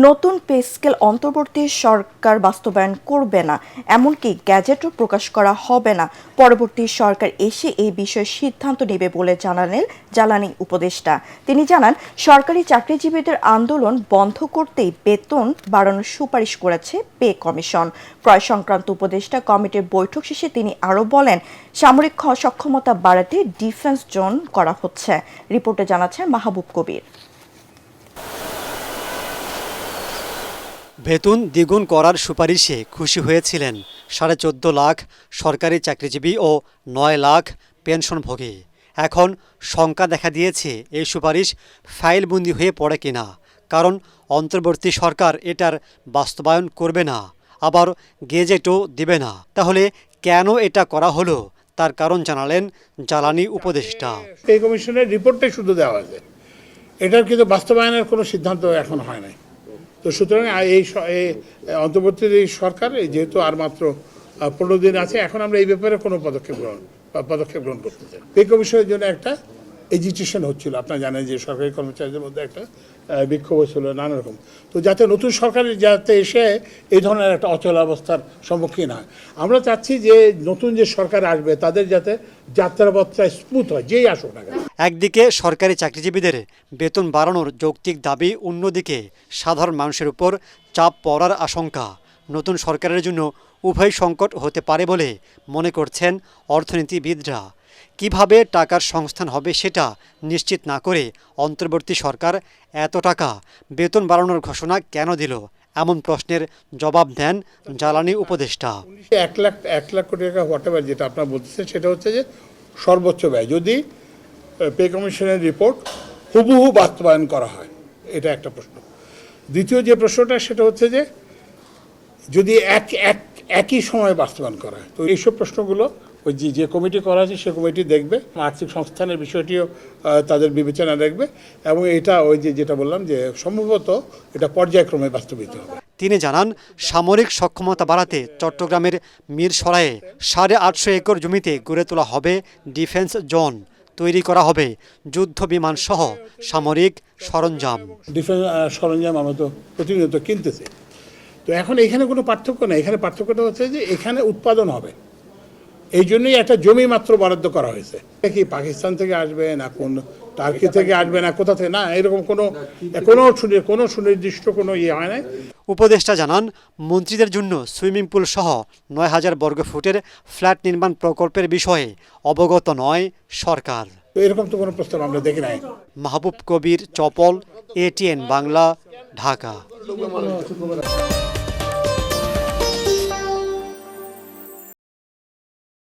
নতুন pay scale অন্তর্বর্তী সরকার বাস্তবায়ন করবে না, এমনকি গ্যাজেটও প্রকাশ করা হবে না। পরবর্তী সরকার এসে এই বিষয়ে সিদ্ধান্ত নেবে বলে জানালেন জ্বালানি উপদেষ্টা। তিনি জানান, সরকারি চাকরিজীবীদের আন্দোলন বন্ধ করতেই বেতন বাড়ানোর সুপারিশ করেছে পে কমিশন। ক্রয় সংক্রান্ত উপদেষ্টা কমিটির বৈঠক শেষে তিনি আরও বলেন, সামরিক সক্ষমতা বাড়াতে ডিফেন্স জোন করা হচ্ছে। রিপোর্টে জানাচ্ছেন মাহবুব কবির। বেতন দ্বিগুণ করার সুপারিশে খুশি হয়েছিলেন 14.5 লাখ সরকারি চাকরিজীবী ও 9 লাখ পেনশনভোগী। এখন শঙ্কা দেখা দিয়েছে এই সুপারিশ ফাইলবন্দি হয়ে পড়ে কিনা, কারণ অন্তর্বর্তী সরকার এটার বাস্তবায়ন করবে না, আবার গেজেটও দিবে না। তাহলে কেন এটা করা হলো তার কারণ জানালেন জ্বালানি উপদেষ্টা। এই কমিশনের রিপোর্টটাই শুধু দেওয়া হয়েছে, এটার কিন্তু বাস্তবায়নের কোনো সিদ্ধান্ত এখন হয় নাই। তো সুতরাং এই অন্তর্বর্তী সরকার যেহেতু আর মাত্র 15 দিন আছে, এখন আমরা এই ব্যাপারে কোনো পদক্ষেপ গ্রহণ করতে চাই। পে কমিশনের জন্য একটা এজিটেশন হচ্ছিল, আপনারা জানেন যে সরকারি কর্মচারীদের মধ্যে একটা বিক্ষোভ হচ্ছিল নানা রকম। তো যাতে নতুন সরকার যাতে এসে এই ধরনের একটা অচলাবস্থার সম্মুখীন হয়, আমরা চাচ্ছি যে নতুন যে সরকার আসবে তাদের যাতে যাত্রাপথটা স্মুথ হয়, যেই আসুক না কেন। একদিকে সরকারি চাকরিজীবীদের বেতন বাড়ানোর যৌক্তিক দাবি, অন্যদিকে সাধারণ মানুষের উপর চাপ পড়ার আশঙ্কা। নতুন সরকারের জন্য উভয় সংকট হতে পারে বলে মনে করছেন অর্থনীতিবিদরা। কিভাবে টাকার সংস্থান হবে সেটা নিশ্চিত না করে অন্তর্বর্তী সরকার এত টাকা বেতন বাড়ানোর ঘোষণা কেন দিল, এমন প্রশ্নের জবাব দেন জ্বালানি উপদেষ্টা। 1 লাখ কোটি টাকা হোয়াটএভার যেটা আপনারা বলতেছেন, সেটা হচ্ছে যে সর্বোচ্চ ব্যয় যদি পে কমিশনের রিপোর্ট হুবহু বাস্তবায়ন করা হয়, এটা একটা প্রশ্ন। দ্বিতীয় যে প্রশ্নটা সেটা হচ্ছে যে যদি একই সময়ে বাস্তবায়ন করা হয়, তো এইসব প্রশ্নগুলো ওই যে কমিটি করা আছে সে কমিটি দেখবে, আর্থিক সংস্থানের বিষয়টিও তাদের বিবেচনা দেখবে, এবং এটা ওই যেটা বললাম যে সম্ভবত এটা পর্যায়ক্রমে বাস্তবিত হবে। তিনি জানান, সামরিক সক্ষমতা বাড়াতে চট্টগ্রামের মিরসরাইয়ে 850 একর জমিতে গড়ে তোলা হবে ডিফেন্স জোন। তৈরি করা হবে যুদ্ধ বিমান সহ সামরিক সরঞ্জাম। ডিফেন্স সরঞ্জাম আমরা তো প্রতিনিয়ত কিনতেছি। তো এখন এখানে কোনো পার্থক্য নেই, এখানে পার্থক্যটা হচ্ছে যে এখানে উৎপাদন হবে, এই জন্যই একটা জমি মাত্র বরাদ্দ করা হয়েছে। কি পাকিস্তান থেকে আসবে না কোন টার্কি থেকে আসবে না কোথা থেকে, না এরকম কোনো সুনির্দিষ্ট কোনো ইয়ে হয় না। উপদেষ্টা জানান, মন্ত্রীদের জন্য সুইমিং পুল সহ 9000 বর্গফুটের ফ্ল্যাট নির্মাণ প্রকল্পের বিষয়ে অবগত নয় সরকার। তো এরকম তো কোনো প্রস্তাব আমরা দেখি নাই। মাহবুব কবির, চপল, ATN বাংলা, ঢাকা।